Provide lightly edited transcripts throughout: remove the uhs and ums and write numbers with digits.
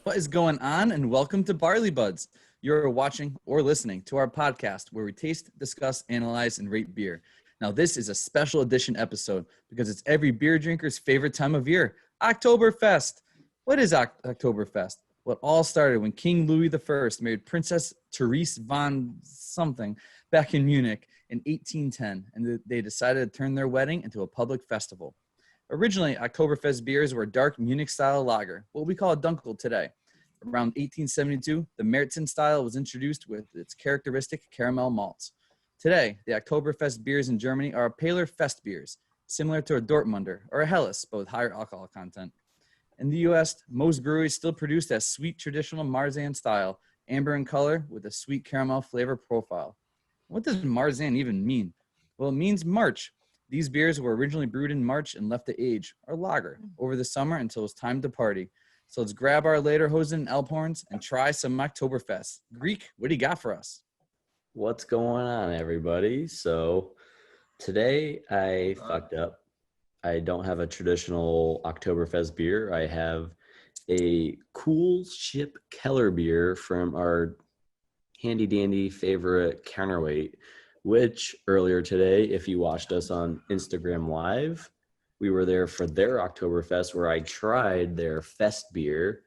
What is going on? And welcome to Barley Buds. You're watching or listening to our podcast where we taste, discuss, analyze, and rate beer. Now, this is a special edition episode because it's every beer drinker's favorite time of year, Oktoberfest. What is Oktoberfest? Well, it all started when King Louis I married Princess Therese von something back in Munich in 1810, and they decided to turn their wedding into a public festival. Originally, Oktoberfest beers were a dark Munich-style lager, what we call a Dunkel today. Around 1872, the Märzen style was introduced with its characteristic caramel malts. Today, the Oktoberfest beers in Germany are paler fest beers, similar to a Dortmunder or a Helles, but with higher alcohol content. In the U.S., most breweries still produce that sweet traditional Marzen style, amber in color with a sweet caramel flavor profile. What does Marzen even mean? Well, it means March. These beers were originally brewed in March and left to age, or lager, over the summer until it's time to party. So let's grab our lederhosen and Alphorns and try some Oktoberfest. Greek, what do you got for us? What's going on, everybody? So today I fucked up. I don't have a traditional Oktoberfest beer. I have a Cool Ship Keller beer from our handy-dandy favorite counterweight, which earlier today, if you watched us on Instagram Live, we were there for their Oktoberfest where I tried their fest beer.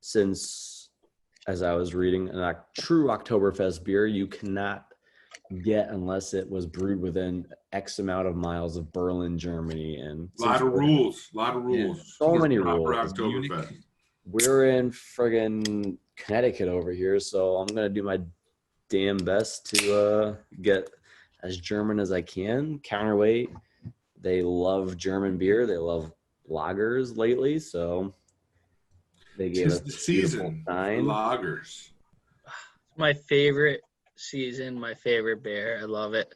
Since, as I was reading, a true Oktoberfest beer you cannot get unless it was brewed within X amount of miles of Berlin, Germany. And a lot of rules. Yeah, so many rules. We're in friggin' Connecticut over here, so I'm going to do my damn best to get as German as I can. Counterweight, they love German beer. They love lagers lately, so they gave us the season lagers. My favorite season, my favorite beer. I love it.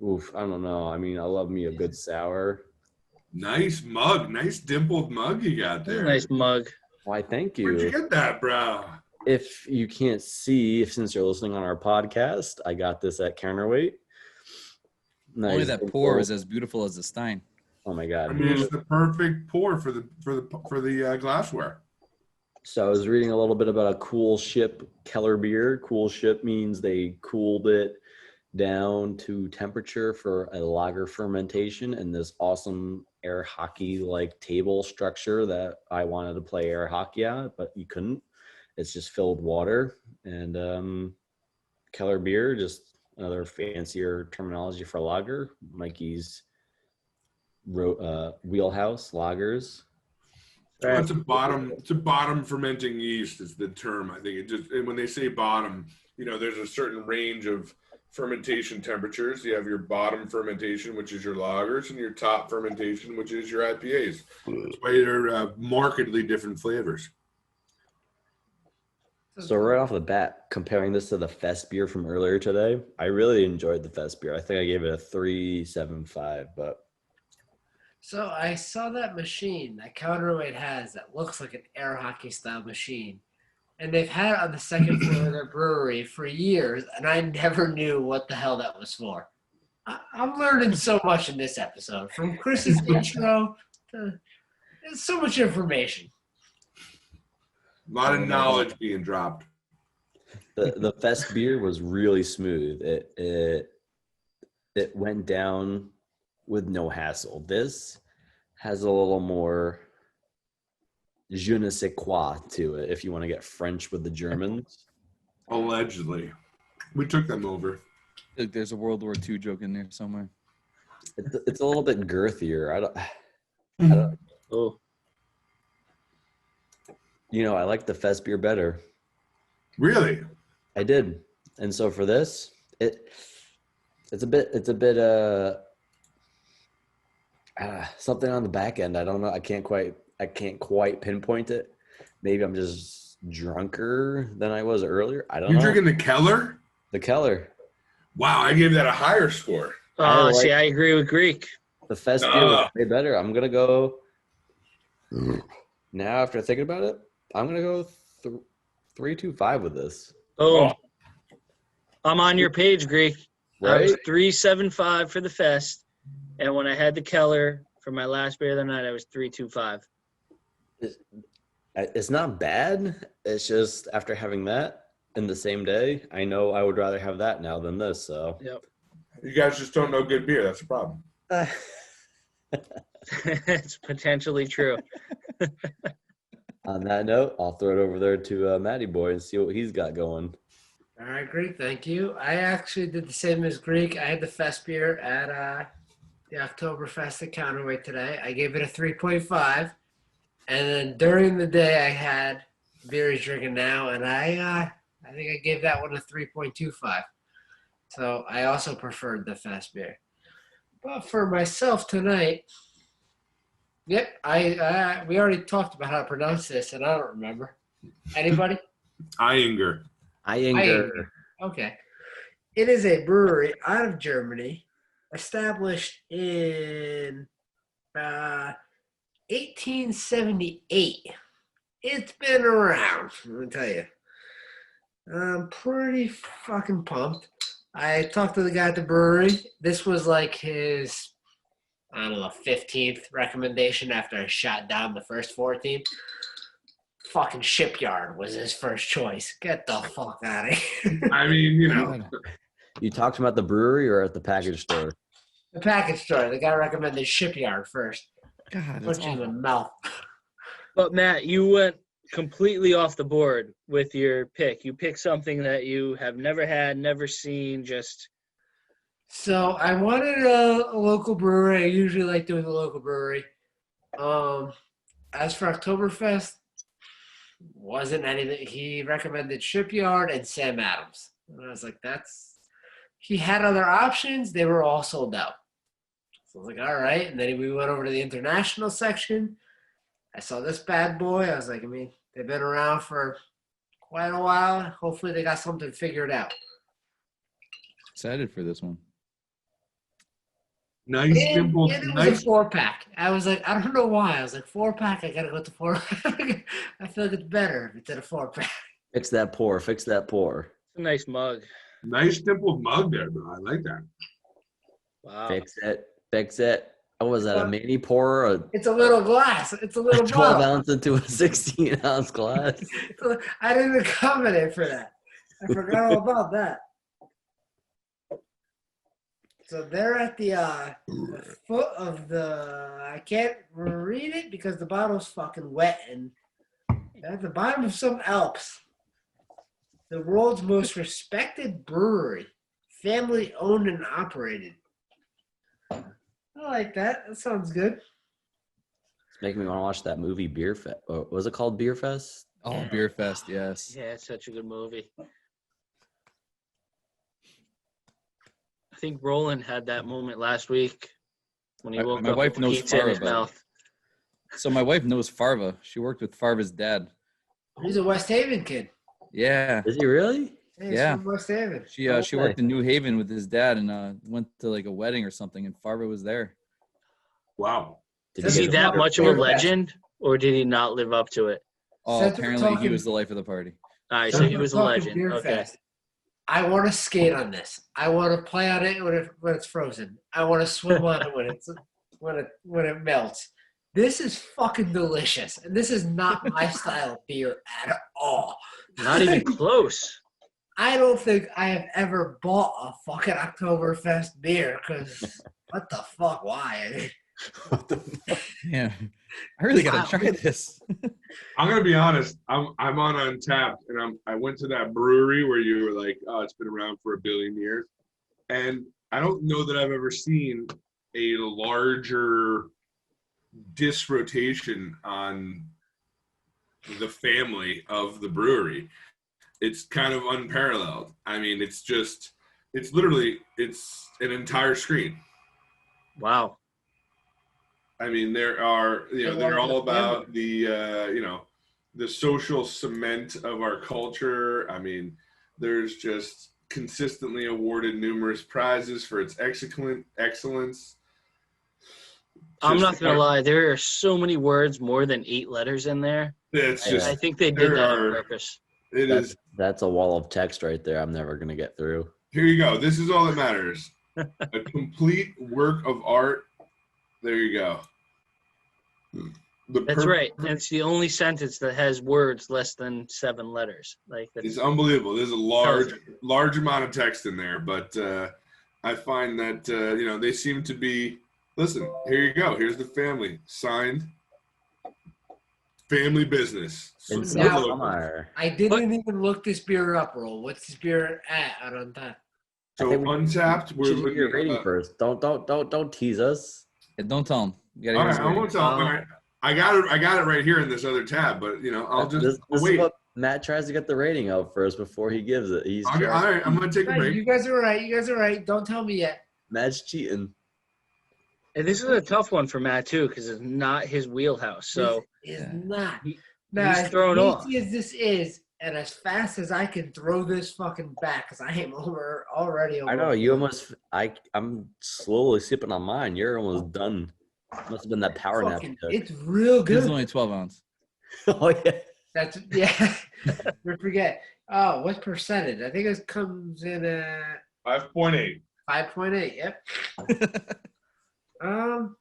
Oof, I don't know. I mean, I love me a good sour. Nice mug. Nice dimpled mug you got there. Nice mug. Why, thank you. Where'd you get that, bro? If you can't see, since you're listening on our podcast, I got this at Counterweight. Nice. Only that pour was as beautiful as the stein. Oh my god! I mean, it's the perfect pour for the glassware. So I was reading a little bit about a Cool Ship Keller beer. Cool Ship means they cooled it down to temperature for a lager fermentation in this awesome air hockey-like table structure that I wanted to play air hockey at, but you couldn't. It's just filled water. And Keller beer, just another fancier terminology for lager. Mikey's wheelhouse lagers. Well, it's a bottom fermenting yeast is the term. I think and when they say bottom, there's a certain range of fermentation temperatures. You have your bottom fermentation, which is your lagers, and your top fermentation, which is your IPAs. That's why they're markedly different flavors. So right off the bat, comparing this to the Fest beer from earlier today, I really enjoyed the Fest beer. I think I gave it a 3.75, but. So I saw that machine that Counterweight has that looks like an air hockey style machine. And they've had it on the second floor of their brewery for years, and I never knew what the hell that was for. I'm learning so much in this episode. From Chris's intro to so much information. A lot of knowledge being dropped. The Fest beer was really smooth. It went down with no hassle. This has a little more je ne sais quoi to it, if you want to get French with the Germans. Allegedly. We took them over. There's a World War II joke in there somewhere. It's a little bit girthier. I don't oh. I like the Fest beer better. Really? I did. And so for this, it's a bit something on the back end. I don't know. I can't quite pinpoint it. Maybe I'm just drunker than I was earlier. I don't know. You're drinking the Keller? The Keller. Wow, I gave that a higher score. Oh, see, I agree with Greek. The Fest beer was way better. I'm gonna go now after thinking about it. I'm gonna go 3.25 with this. Oh, I'm on your page, Greek. Right? I was 3.75 for the Fest, and when I had the Keller for my last beer of the night, I was 3.25. It's not bad. It's just after having that in the same day, I know I would rather have that now than this. So Yep. You guys just don't know good beer. That's the problem. It's potentially true. on that note, I'll throw it over there to Matty Boy and see what he's got going. All right, Greek, thank you. I actually did the same as Greek. I had the fest beer at the Oktoberfest at Counterweight today. I gave it a 3.5. And then during the day, I had beer he's drinking now, and I think I gave that one a 3.25. So I also preferred the fast beer. But for myself tonight, yep, we already talked about how to pronounce this, and I don't remember. Anybody? Eyinger. Eyinger. Okay. It is a brewery out of Germany, established in 1878. It's been around, let me tell you. I'm pretty fucking pumped. I talked to the guy at the brewery. This was like his, 15th recommendation after I shot down the first 14. Fucking Shipyard was his first choice. Get the fuck out of here. I mean, You talked about the brewery or at the package store? The package store. The guy recommended Shipyard first. God, that's Punch you in the awful. mouth. But Matt, you went completely off the board with your pick. You picked something that you have never had, never seen, just So I wanted a local brewery. I usually like doing the local brewery. As for Oktoberfest, wasn't anything. He recommended Shipyard and Sam Adams. And I was like, he had other options. They were all sold out. So I was like, all right. And then we went over to the international section. I saw this bad boy. I was like, they've been around for quite a while. Hopefully they got something figured out. Excited for this one. nice, simple, And it was nice. a 4-pack. I was like, I don't know why. I was like, 4-pack, I got to go to 4-pack. I feel like it's better if it's in a 4-pack. Fix that pour. Fix that pour. a nice mug. Nice simple mug there, bro. I like that. Wow. Fix it. Fix it. What was that? A mini pour? It's a little glass. It's a A little 12 bottle. ounce into a 16-ounce glass? I didn't accommodate for that. I forgot all about that. So they're at the foot of I can't read it because the bottle's fucking wet, and they're at the bottom of some Alps. The world's most respected brewery, family owned and operated. I like that. That sounds good. It's making me want to watch that movie Beer Fest. Or was it called Beer Fest? Oh, Beer Fest, yes. Yeah, it's such a good movie. I think Roland had that moment last week when he woke My up wife with knows pizza in his Farva, but- mouth. So my wife knows Farva. She worked with Farva's dad. He's a West Haven kid. Yeah. Is he really? Hey, he's Yeah. from West Haven. She Okay. worked in New Haven with his dad and went to like a wedding or something, and Farva was there. Wow. Did Is you he get that a- much of a Beer Fest. legend, or did he not live up to it? Oh, Since we're apparently he talking- was the life of the party. All right, so Since he we're was a talking legend. Beer Okay. Fest, I want to skate on this. I want to play on it when it's frozen. I want to swim on it when it melts. This is fucking delicious, and this is not my style of beer at all. Not even close. I don't think I have ever bought a fucking Oktoberfest beer because what the fuck? Why? Yeah. I really gotta try this. I'm gonna be honest. I'm on Untapped, and I went to that brewery where you were like, oh, it's been around for 1 billion years, and I don't know that I've ever seen a larger disrotation on the family of the brewery. It's kind of unparalleled. I mean, it's literally an entire screen. Wow. I mean, they're all about the social cement of our culture. I mean, there's just consistently awarded numerous prizes for its excellence. I'm not going to lie. There are so many words, more than 8 letters in there. It's just, I think they did there that on are- purpose. it is. That's a wall of text right there. I'm never gonna get through. Here you go. This is all that matters. A complete work of art. There you go. That's right. And it's the only sentence that has words less than 7 letters. Like that's It's unbelievable. There's a large amount of text in there, but I find that they seem to be. Listen, here you go. Here's the family signed. Family business. I didn't even look this beer up, Roll. What's this beer at on that? So Untapped, we're looking at your rating first. Don't tease us. Yeah, don't tell him. All right, I won't tell him. I got it right here in this other tab, but I'll just this wait. Is what Matt tries to get the rating out first before he gives it. All right, I'm gonna take a break. You guys are right. Don't tell me yet. Matt's cheating. And this is a tough one for Matt too, because it's not his wheelhouse. So it's not. Now, as easy as this is, and as fast as I can throw this fucking back, because I am already over. I know you almost. I'm slowly sipping on mine. You're almost done. Must have been that power nap. It's real good. It's only 12 ounce. Oh yeah. We forget. Oh, what percentage? I think it comes in at 5.8. 5.8. Yep. I'm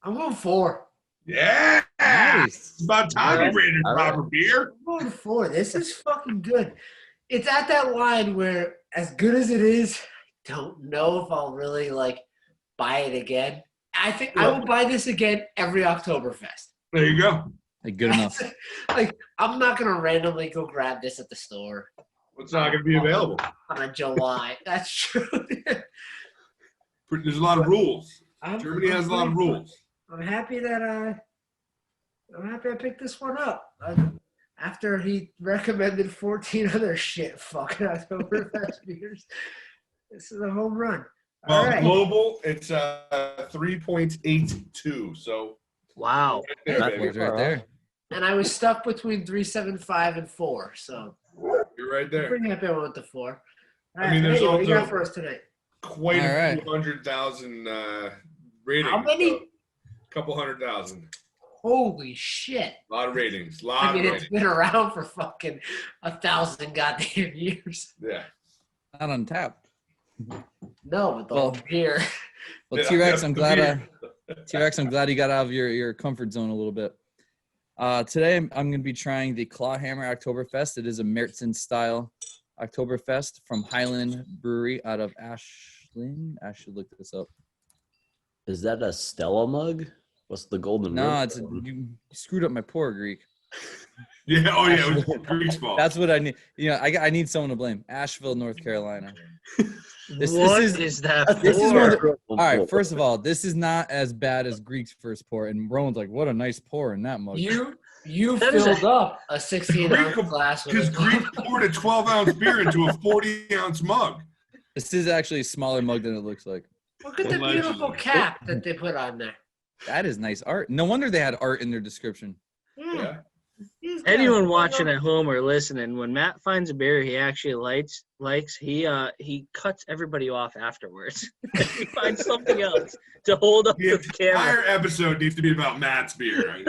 going 4. Yeah. Nice. It's about time you rated proper beer. I'm going 4. This is fucking good. It's at that line where, as good as it is, I don't know if I'll really buy it again. I think I will buy this again every Oktoberfest. There you go. Like, good enough. I'm not gonna randomly go grab this at the store. It's not gonna be available on a July. That's true. There's a lot of rules. Germany has a lot of rules. I'm happy I picked this one up. After he recommended 14 other fucking Oktoberfest beers. This is a home run. Well, right. Global, it's 3.82. So wow, right there. And I was stuck between 3.75 and 4. So you're right there. I'm pretty happy I went to 4. All I mean, there's what you got also for us tonight? quite a few 100,000 ratings. How many? So couple 100,000. Holy shit! A lot of ratings. It's been around for fucking 1,000 goddamn years. Yeah. Not Untapped. No, but here. Well, T-Rex, I'm glad you got out of your comfort zone a little bit. Today, I'm going to be trying the Clawhammer Oktoberfest. It is a Märzen style Oktoberfest from Highland Brewery out of Ashland. I should look this up. Is that a Stella mug? What's the golden? No, you screwed up my pour, Greek. Yeah. Oh yeah, it was Greek's fault. That's what I need. I need someone to blame. Asheville, North Carolina. This is that? This is one. All right. First of all, this is not as bad as Greek's first pour, and Rowan's like, "What a nice pour in that mug." You filled up a 16-ounce glass because Greek poured a 12-ounce beer into a 40-ounce mug. This is actually a smaller mug than it looks like. Look at the beautiful cap that they put on there. That is nice art. No wonder they had art in their description. Yeah. Anyone watching at home or listening, when Matt finds a beer he actually likes, he cuts everybody off afterwards. He finds something else to hold up the camera. The entire episode needs to be about Matt's beer.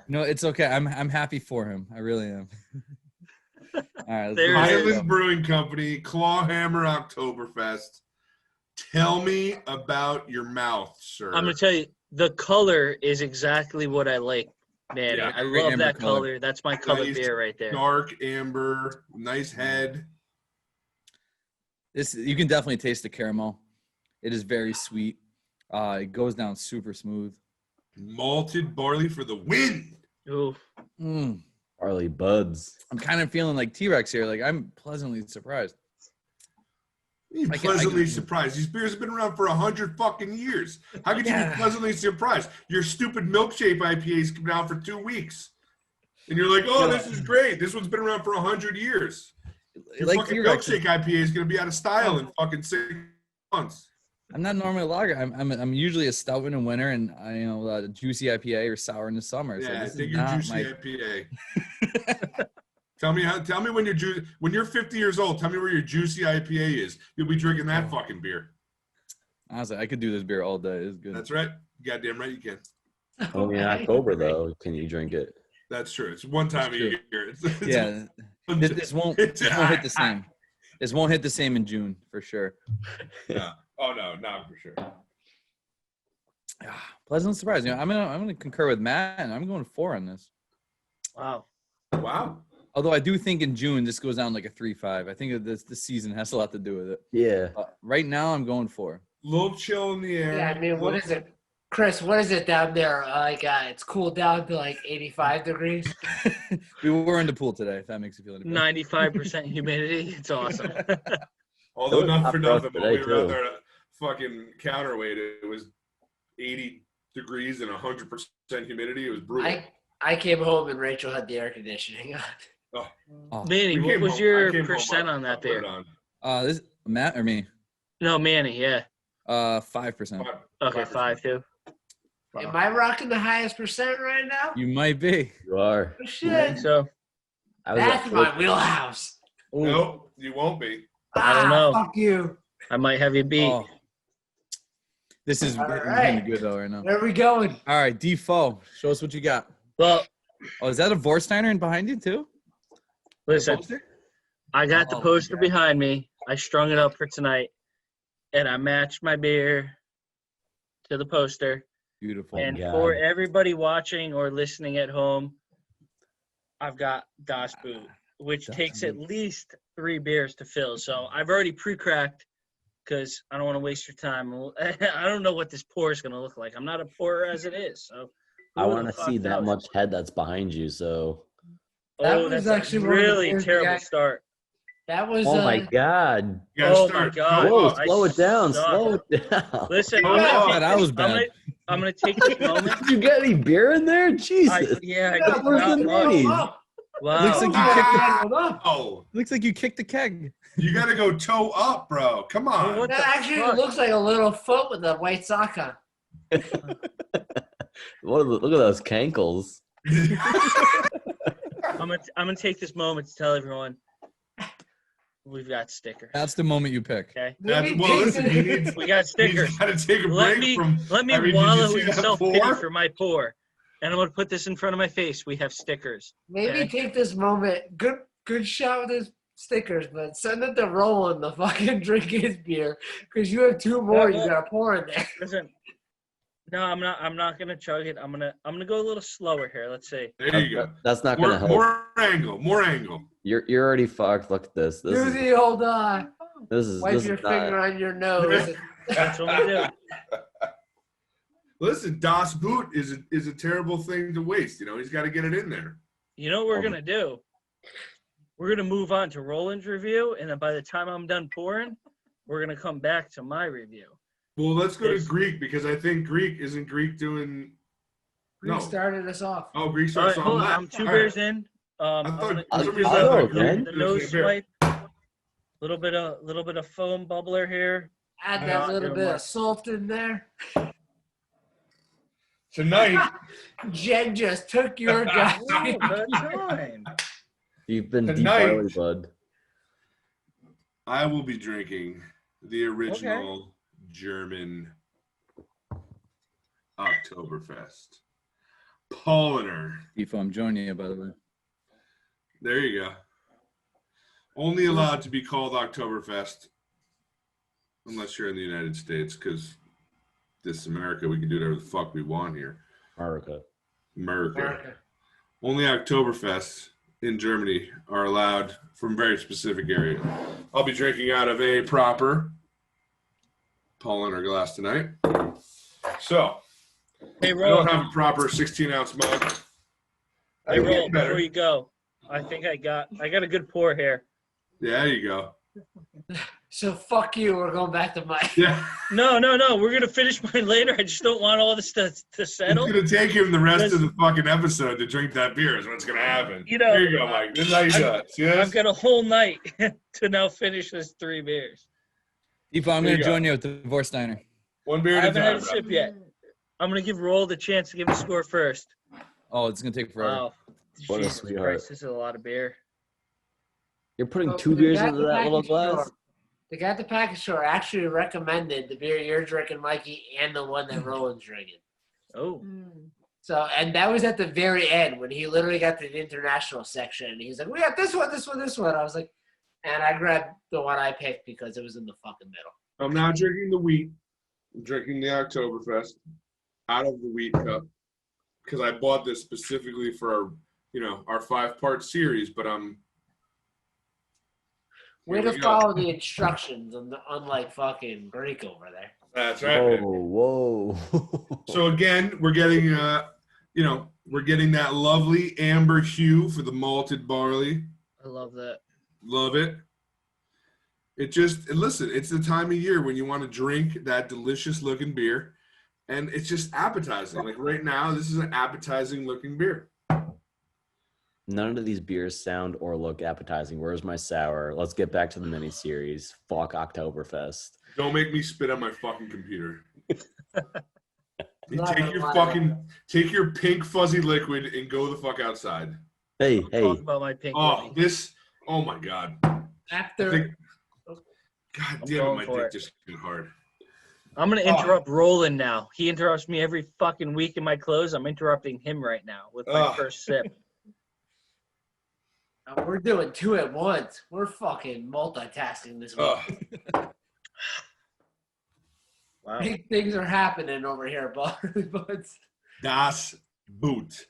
No, it's okay. I'm happy for him. I really am. All right. Highland Brewing Company, Clawhammer Oktoberfest. Tell me about your mouth, sir. I'm gonna tell you, the color is exactly what I like. Man, Yeah, I love that color. color. That's my color Nice, beer right there. Dark amber, nice head. You can definitely taste the caramel. It is very sweet. It goes down super smooth. Malted barley for the win. Ooh. Barley buds. I'm kind of feeling like T-Rex here. Like, I'm pleasantly surprised. He's pleasantly surprised. These beers have been around for 100 fucking years. How could you be pleasantly surprised? Your stupid milkshake IPA's been out for 2 weeks. And you're like, oh, this is great. This one's been around for 100 years. Your Like fucking T-Rex. milkshake IPA is going to be out of style in fucking 6 months. I'm not normally a lager. I'm usually a stout in the winter and a juicy IPA or sour in the summer. Yeah, so I this think is you're not juicy IPA. Tell me when you're 50 years old, tell me where your juicy IPA is. You'll be drinking that fucking beer. Honestly, I could do this beer all day. It's good. That's right. Goddamn right you can. Only in October though can you drink it. That's true. It's one time a year. This won't hit the same. This won't hit the same in June for sure. Yeah. Oh no, not for sure. Pleasant surprise. You know, I'm gonna concur with Matt, and I'm going 4 on this. Wow. Wow. Although I do think in June this goes down like a 3-5. I think the season has a lot to do with it. Yeah. Right now I'm going 4. Little chill in the air. Yeah, I mean, what is it? Chris, what is it down there? It's cooled down to like 85 degrees. We were in the pool today. If that makes you feel any better. 95% humidity. It's awesome. Although It was not hot for for us nothing, when today, we were out too. there at fucking counterweight, it was 80 degrees and 100% humidity. It was brutal. I came home and Rachel had the air conditioning on. Oh. Manny, We what came was home- your I came home, percent I- on I that put it beer? on. This Matt or me? No, Manny, yeah. 5%. Okay, 5%. 5 too. Am I rocking the highest percent right now? You might be. You are. Oh, I shit. think so. I was That's at my wheelhouse. Ooh. Nope, you won't be. I don't know. Fuck you. I might have you beat. Oh. This is All getting right. good though right now. Where are we going? All right, Defoe, show us what you got. Well, Oh, is that a Vorsteiner in behind you too? listen, Poster? I got the Oh, poster yeah. behind me. I strung it up for tonight, and I matched my beer to the poster. Beautiful. And God. for everybody watching or listening at home, I've got Das Boot, which Das takes at Boot. least 3 beers to fill. So I've already pre-cracked because I don't want to waste your time. I don't know what this pour is going to look like. I'm not a pourer as it is. So I who want the to fuck see that knows? much head that's behind you. So, That Oh, was that's actually a one of the really beers we terrible got- start. That was. oh my God. You gotta Oh, my start. God. Whoa, I slow it down. suck. Slow it down. Listen, Oh, I'm oh, gonna that was take, bad. I'm gonna take this moment. Did you get any beer in there? Jesus. I That's got worse not than much. me. Wow. Looks like you kicked the, Oh, looks like you kicked the keg. you gotta go toe up, bro. Come on. What That the actually fuck? looks like a little foot with a white sock on. Look at those cankles. I'm gonna take this moment to tell everyone we've got stickers. That's the moment you pick. Okay, That's, Maybe well, Jason- listen, he needs, we got stickers. he's gotta take a Let break from. me I mean, did you wallow see in that self pity pour? for my pour, and I'm gonna put this in front of my face. We have stickers. Maybe Okay. take this moment. Good shot with his stickers, but send it to Roland the fucking drink his beer because you have 2 more you gotta pour in there. Listen, no, I'm not gonna chug it. I'm gonna go a little slower here. Let's see. There you go. That's not going to help. More angle. More angle. You're already fucked. Look at this. This Do is the old wipe this your is finger not. on your nose. That's what we do. Listen, Das Boot is a terrible thing to waste. You know, he's got to get it in there. You know what we're gonna do? We're gonna move on to Roland's review, and then by the time I'm done pouring, we're gonna come back to my review. Well, let's go to Yes. Greek because I think Greek doing. Greek No. started us off. Oh, Greek All right, starts hold on on. that. I'm 2 All beers right. in. I I'm thought gonna for some reason I'll I go thought Greek again. the was nose gonna beer. swipe. Little bit of foam bubbler here. Add I'm that not little doing bit much. of salt in there. Tonight, Jen just took your guy. Oh, good time. You've been deep Tonight- barley, bud. I will be drinking the original German Oktoberfest. Polliner. Defoe, I'm joining you, by the way. There you go. Only allowed to be called Oktoberfest unless you're in the United States, because this is America. We can do whatever the fuck we want here. America. America. Only Oktoberfest in Germany are allowed from very specific areas. I'll be drinking out of a proper Polliner glass tonight. So, Hey, I don't Roland. have a proper 16-ounce mug. Hey, I can get Roland. better. Before you go, I think I got a good pour here. Yeah, there you go. So fuck you. We're going back to Mike. Yeah. No. We're gonna finish mine later. I just don't want all this to It's settle. going to take him the rest of the fucking episode to drink that beer is what's going to happen. You know, Here you go, Mike. This is how you do it. See I've this? got a whole night to now finish this 3 beers. Defoe, I'm There going you to go. join you with the Vorsteiner. One beer I at a haven't had time. a bro. sip yet. I'm gonna give Roll the chance to give a score first. Oh, it's going to take forever. Wow. What a Jesus sweetheart. Christ, this is a lot of beer. You're putting So 2 the beers guy at into the that little package glass? store- The guy at the package store actually recommended the beer you're drinking, Mikey, and the one that Roland's drinking. Oh, So, and that was at the very end when he literally got to the international section. And he's like, we got this one, this one, this one. I was like, and I grabbed the one I picked because it was in the fucking middle. I'm not drinking the wheat. I'm drinking the Oktoberfest. out of the wheat cup because I bought this specifically for our 5-part series. But Way here to we follow go. the instructions, unlike fucking Greek over there. That's right. Whoa. So again, we're getting we're getting that lovely amber hue for the malted barley. I love that. Love it. Listen, it's the time of year when you want to drink that delicious looking beer, and it's just appetizing. Like right now, this is an appetizing looking beer. None of these beers sound or look appetizing. Where's my sour? Let's get back to the mini series. Fuck Oktoberfest. Don't make me spit on my fucking computer. You Not take gonna take your pink fuzzy liquid and go the fuck outside. Hey. Talk about my pink. Oh, lady. oh my God. After God I'm damn it, going my for dick it. just hit hard. I'm gonna interrupt Roland now. He interrupts me every fucking week in my close. I'm interrupting him right now with my first sip. we're doing 2 at once. We're fucking multitasking this week. Wow. Big things are happening over here, Barley Buds. Das Boot.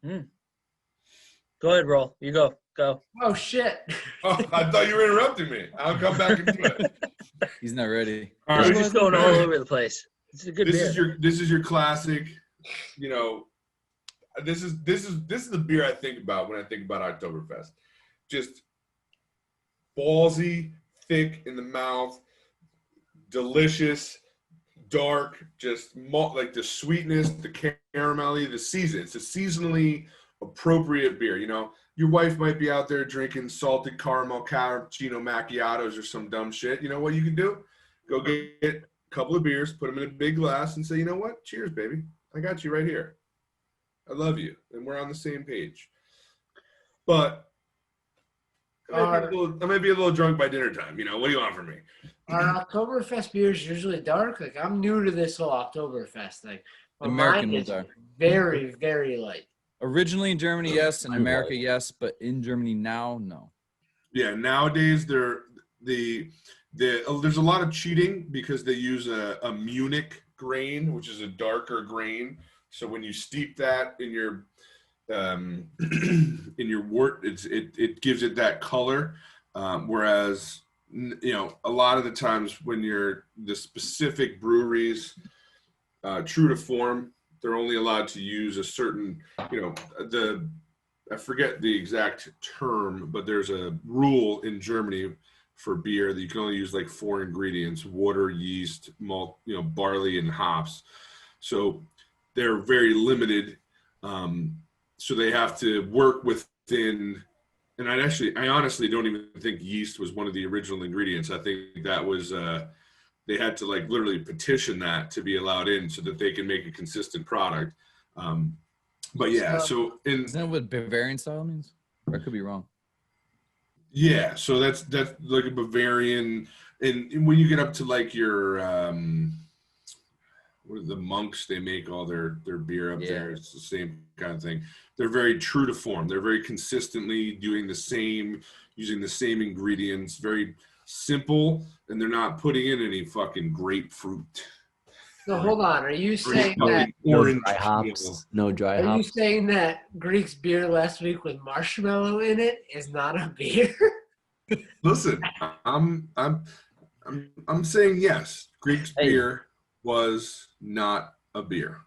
Go ahead, Roll. You go. Go. Oh shit! Oh, I thought you were interrupting me. I'll come back into it. He's not ready. All We're right. just going all over the place. It's a good beer. This is your classic, this is the beer I think about when I think about Oktoberfest. Just ballsy, thick in the mouth, delicious, dark, just like the sweetness, the caramelly, the season. It's a seasonally appropriate beer. Your wife might be out there drinking salted caramel cappuccino macchiatos or some dumb shit. You know what you can do? Go get a couple of beers, put them in a big glass, and say, you know what? Cheers, baby. I got you right here. I love you, and we're on the same page. But I might be a little drunk by dinner time. What do you want from me? Are Oktoberfest beers usually dark? Like, I'm new to this whole Oktoberfest thing. But American mine ones is are. very, very light. Originally in Germany, yes. In I'm America, right. yes. But in Germany now, no. Yeah, nowadays there's a lot of cheating because they use a Munich grain, which is a darker grain. So when you steep that in your wort, it gives it that color. Whereas a lot of the times when the specific breweries, true to form, they're only allowed to use a certain, I forget the exact term, but there's a rule in Germany for beer that you can only use like 4 ingredients: water, yeast, malt, barley, and hops. So they're very limited. So they have to work within, and I honestly don't even think yeast was one of the original ingredients. I think that was, they had to like literally petition that to be allowed in so that they can make a consistent product. But yeah, so Isn't that what Bavarian style means? Or I could be wrong. Yeah, so that's like a Bavarian, and when you get up to like your what are the monks, they make all their beer up there. It's the same kind of thing. They're very true to form. They're very consistently doing the same, using the same ingredients, very simple, and they're not putting in any fucking grapefruit. So hold on. Are you saying No that? orange dry hops. No dry Are you hops. saying that Greek's beer last week with marshmallow in it is not a beer? Listen, I'm saying yes. Greek's beer was not a beer.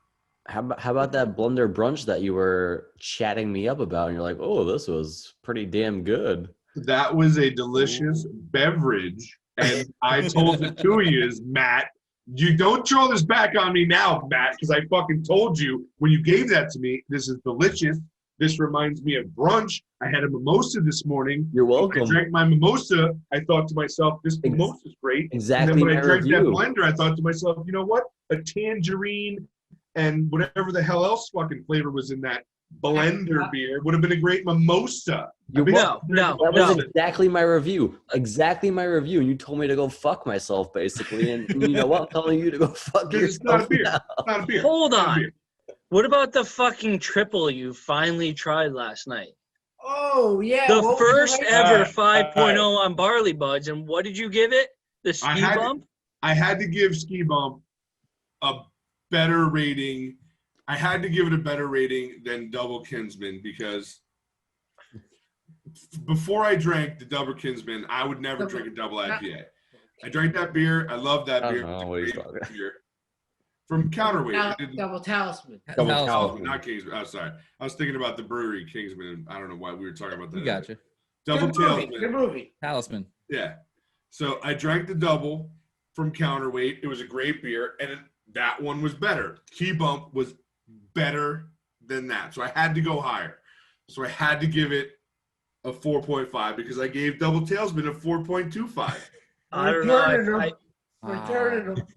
How about that Blunder brunch that you were chatting me up about? And you're like, oh, this was pretty damn good. That was a delicious beverage, and I told the two of you, Matt, you don't throw this back on me now, Matt, because I fucking told you when you gave that to me, this is delicious. This reminds me of brunch. I had a mimosa this morning. You're welcome. I drank my mimosa. I thought to myself, this mimosa is great. Exactly. And then when my I drank review. that blender, I thought to myself, you know what? A tangerine and whatever the hell else fucking flavor was in that blender beer would have been a great mimosa. No. That No. was exactly my review. Exactly my review. And you told me to go fuck myself, basically. And you know what? I'm telling you to go fuck It's yourself. not a beer. now. It's not a beer. Hold It's not a on. beer. What about the fucking triple you finally tried last night? Oh, yeah. The what was first it? ever Alright, 5.0 on Barley Buds. And what did you give it? The ski I had- bump? I had to give Ski Bump better rating. I had to give it a better rating than Double Kinsman because before I drank the Double Kinsman, I would never drink a double IPA. I drank that beer. I love that beer. Beer. From Counterweight. Double Talisman. Talisman, not Kingsman. Oh, sorry. I was thinking about the brewery Kingsman. I don't know why we were talking about that. You gotcha. Double Talisman. Good movie. Talisman. Yeah. So I drank the double from Counterweight. It was a great beer, and that one was better. Key Bump was better than that. So I had to go higher. So I had to give it a 4.5 because I gave Double Talisman a 4.25. I don't know. We're turning them.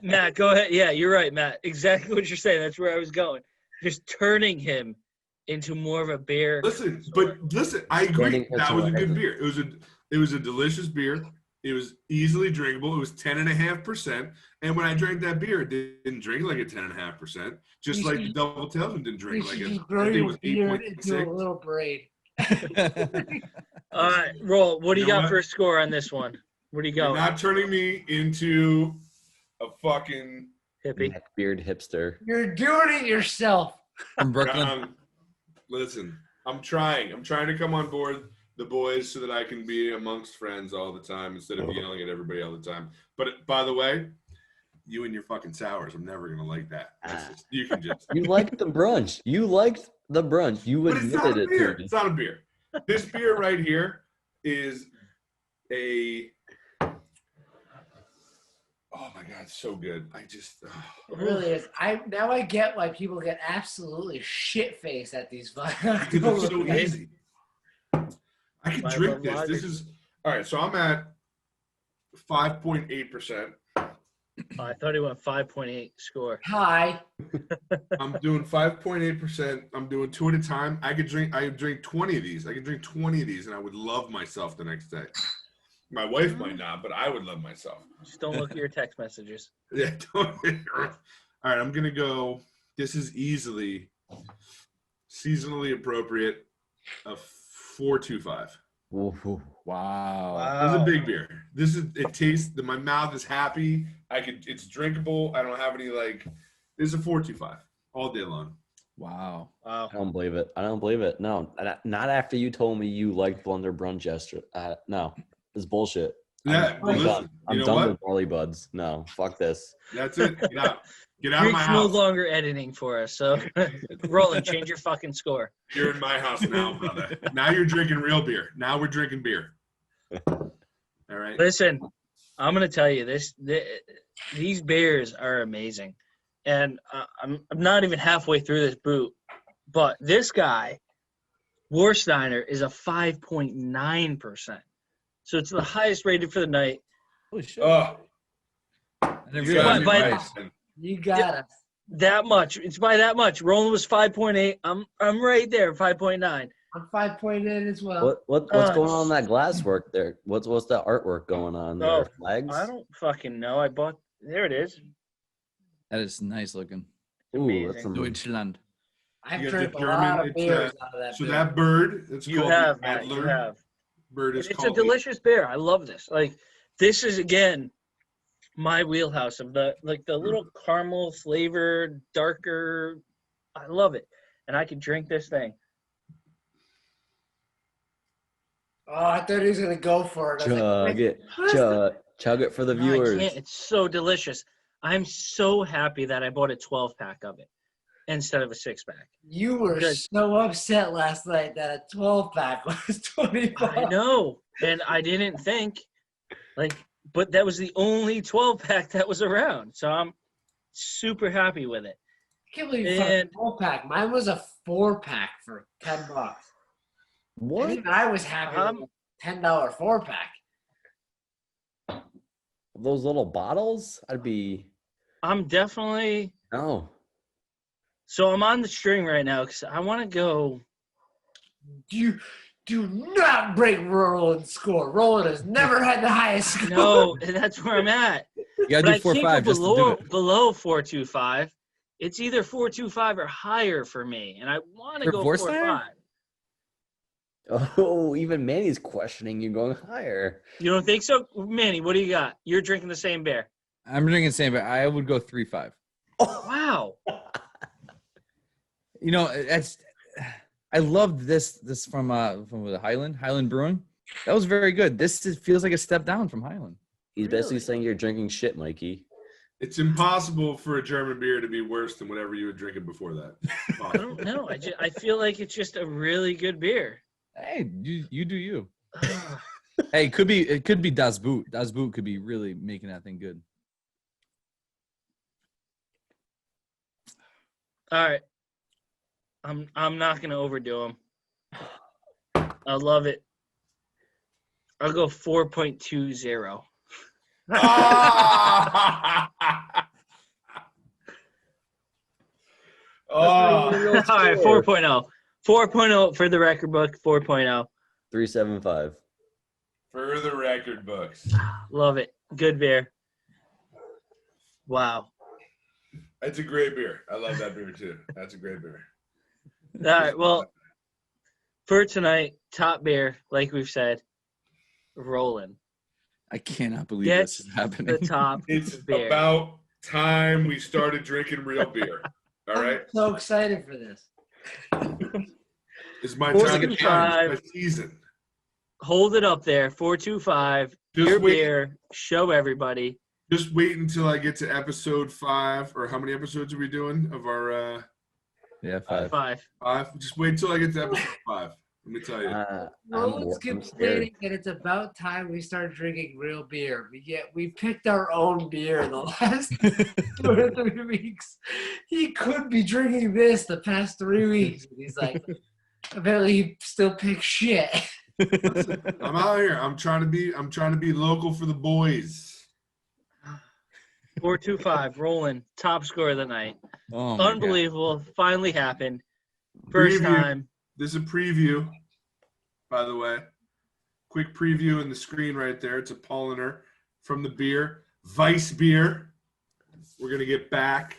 Matt, go ahead. Yeah, you're right, Matt. Exactly what you're saying. That's where I was going. Just turning him into more of a beer. Listen, I agree. That was a good beer. It was a delicious beer. It was easily drinkable. It was 10.5%. And when I drank that beer, it didn't drink like a 10.5%. Just like the Double Talisman didn't drink like it. It was 8.6. A little braid. All right, Roll. What do you got for a score on this one? Where do you go? You're not turning me into a fucking hippie. Beard hipster. You're doing it yourself. From Brooklyn. Listen, I'm trying. I'm trying to come on board the boys so that I can be amongst friends all the time instead of yelling at everybody all the time. But by the way, you and your fucking sours, I'm never gonna like that. You can just. You liked the brunch. You liked the brunch. You admitted it to me. It's not a beer. This beer right here is a. Oh my God, so good. I just It really is. I get why people get absolutely shit faced at these vibes. It's so easy. I can drink this. This is all right. So I'm at 5.8%. I thought he went 5.8 score. Hi. I'm doing 5.8%. I'm doing 2 at a time. I drink 20 of these. I could drink 20 of these, and I would love myself the next day. My wife might not, but I would love myself. Just don't look at your text messages. Yeah. All right, I'm going to go. This is easily seasonally appropriate. A 4.25. Wow. This is a big beer. It tastes, my mouth is happy. It's drinkable. I don't have any this is a 4.25 all day long. Wow. I don't believe it. No, not after you told me you liked Blunder Brunch yesterday. No, it's bullshit. Yeah, I'm done with Barley Buds. No, fuck this. That's it. Get out. Get out of my Rick's house. no longer editing for us, so Roland, change your fucking score. You're in my house now, brother. Now you're drinking real beer. Now we're drinking beer. All right. Listen, I'm gonna tell you these beers are amazing, and I'm not even halfway through this boot, but this guy, Warsteiner, is a 5.9%. So it's the highest rated for the night. Holy shit. Oh, You got us. That much. It's by that much. Roland was 5.8. I'm right there, 5.9. I'm 5.8 as well. What's going on in that glass work there? What's that artwork going on there? Flags? I don't fucking know. There it is. That is nice looking. Ooh, that's some Deutschland. I've drank a lot of beers out of that beer. That bird, it's You called have, the Matt, Adler. you have. Bird is It's called a delicious beer. I love this. This is again my wheelhouse of the little caramel flavor, darker. I love it, and I could drink this thing. Oh, I thought he was gonna go for it. Chug it for the I viewers. can't. It's so delicious. I'm so happy that I bought a 12-pack of it instead of a 6-pack. You were so upset last night that a 12-pack was $25. I know, and I didn't think, but that was the only 12-pack that was around, so I'm super happy with it. I can't believe you found a 12-pack. Mine was a 4-pack for $10. What? And even I was happy with a $10 4-pack. Those little bottles? I'm definitely. No. So I'm on the string right now because I want to go. You do not break Roland's score. Roland has never had the highest score. No, that's where I'm at. You gotta do 4.5 just to do it. Below 4.25. It's either 4.25 or higher for me, and I want to go 4.5. Oh, even Manny's questioning you going higher. You don't think so? Manny, what do you got? You're drinking the same beer. I'm drinking the same, but I would go 3.5. Wow. You know, I loved this from the Highland Brewing. That was very good. Feels like a step down from Highland. He's basically saying you're drinking shit, Mikey. It's impossible for a German beer to be worse than whatever you were drinking before that. I don't know. I feel like it's just a really good beer. Hey, you do you. Hey, it could be Das Boot. Das Boot could be really making that thing good. All right. I'm not gonna overdo them. I love it. I'll go 4.20. All right, 4.0. 4.0 for the record book. 4.0. 375. For the record books. Love it. Good beer. Wow. It's a great beer. I love that beer too. That's a great beer. All right. Well, for tonight, top beer, like we've said, rolling. I cannot believe Get this is happening. The top It's beer. about time we started drinking real beer. All right? I'm so excited for this. It's my time to shine. It's my season. Hold it up there. 425. Your beer. Show everybody. Just wait until I get to episode 5, or how many episodes are we doing of our? Yeah, 5. 5. Just wait until I get to episode 5. Let me tell you. Roland's complaining that it's about time we start drinking real beer. We picked our own beer the last 2 or 3 weeks. He could be drinking this the past 3 weeks. And he's like, apparently he still picks shit. Listen, I'm out here. I'm trying to be local for the boys. 425. Rolling. Top score of the night. Oh my Unbelievable. God. Finally happened. First time. This is a preview, by the way. Quick preview in the screen right there. It's a Polliner from the beer. Weiss beer. We're going to get back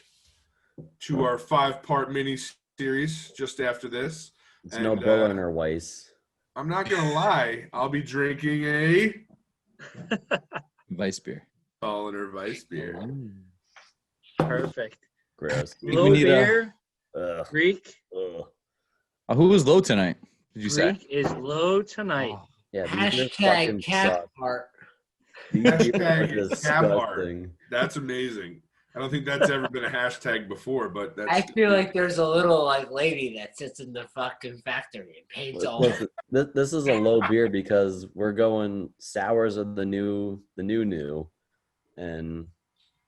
to our 5-part mini series just after this. It's no Polliner Weiss. I'm not going to lie. I'll be drinking a Weiss beer. Polliner Weiss beer. Perfect. Gross. Low beer. Greek. Who was low tonight? Did you say? Greek is low tonight. Oh. Yeah. Hashtag cap heart. Hashtag cap heart. That's amazing. I don't think that's ever been a hashtag before, but that's. I feel like there's a little lady that sits in the fucking factory and paints all. This is a low beer because we're going sours of the new, and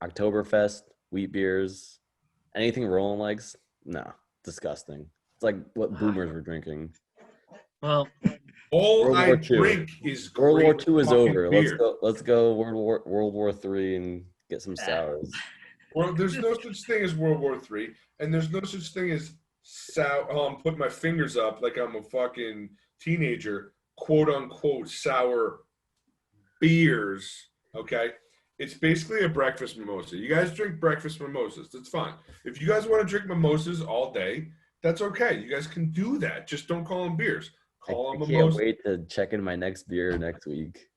Oktoberfest, wheat beers, anything Rolling likes. No, disgusting. It's like what boomers were drinking. Well, all I drink is World War II is over. Beer. Let's go World War III and get some sours. Well, there's no such thing as World War III, and there's no such thing as sour. I'm putting my fingers up like I'm a fucking teenager. "Quote unquote" sour beers. Okay, it's basically a breakfast mimosa. You guys drink breakfast mimosas. That's fine. If you guys want to drink mimosas all day, that's okay. You guys can do that. Just don't call them beers. Call them mimosas. I can't wait to check in my next beer next week.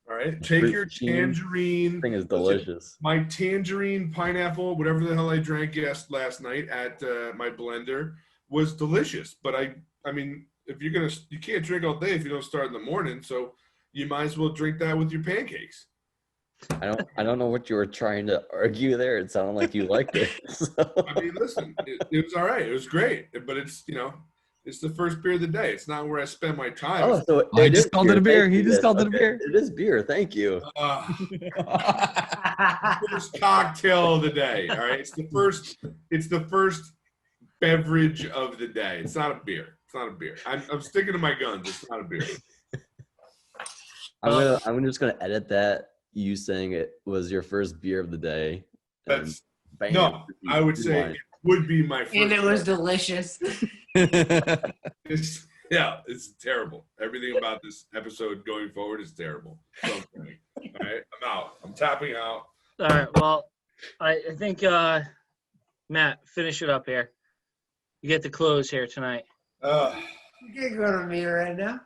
All right, take your tangerine. Thing is delicious. My tangerine pineapple, whatever the hell I drank last night at my blender, was delicious. But I mean, if you can't drink all day if you don't start in the morning. So you might as well drink that with your pancakes. I don't know what you were trying to argue there. It sounded like you liked it. So. I mean, listen, it was all right. It was great, but it's it's the first beer of the day. It's not where I spend my time. Oh, so I just called it a beer. He just called it a beer. It is beer. Thank you. First cocktail of the day. All right. It's the first beverage of the day. It's not a beer. It's not a beer. I'm sticking to my guns. It's not a beer. I'm just gonna edit that. You saying it was your first beer of the day. I would say it would be my first. And it was delicious. It's terrible. Everything about this episode going forward is terrible. So all right, I'm out. I'm tapping out. All right. Well, I think Matt, finish it up here. You get the close here tonight. You can't go to me right now.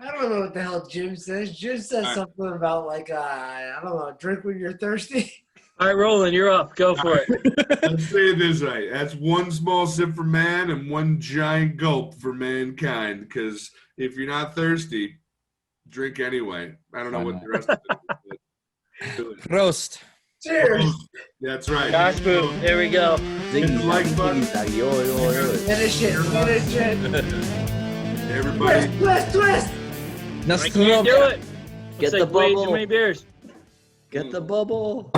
I don't know what the hell Jim says. Jim says something about like I don't know, drink when you're thirsty. All right, Roland, you're up. Go for it. Let's say it this way. That's one small sip for man and one giant gulp for mankind. Because if you're not thirsty, drink anyway. I don't know what the rest of it is. Prost. Cheers. That's right. Josh Boone. There we go. Ziggy, like zaggy, button. ziggy, yo, yo, yo. Finish it. Everybody. Twist. I can't do it. Get It's the like way too bubble. many beers. Get the bubble.